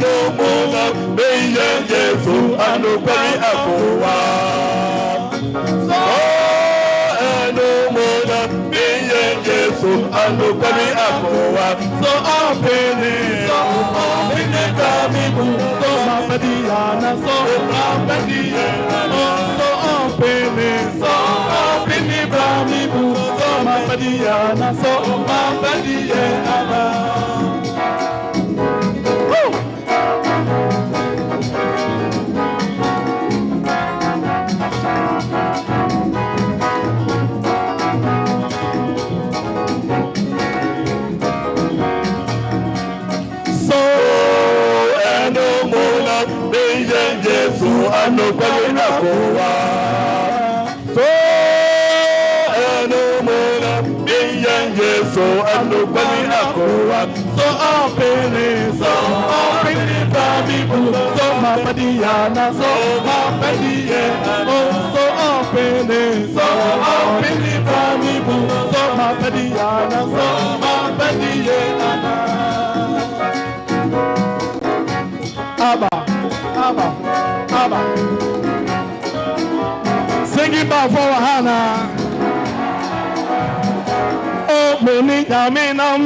eno mona beye Yesu anopeli akowa. So eno mona beye Yesu anopeli akowa. So opini kamibu. So mapadiana so mapadiana. So opini kamibu. So mapadiana so mapadiana. Ano kweli akowa. So eno mona biye Yesu ano kweli akowa. So opini bamibu. So mapadiana so mapadiana. So opini bamibu. So mapadiana so mapadiana. Abba. Sing it back for Hannah. Oh, Moni, Yaminam,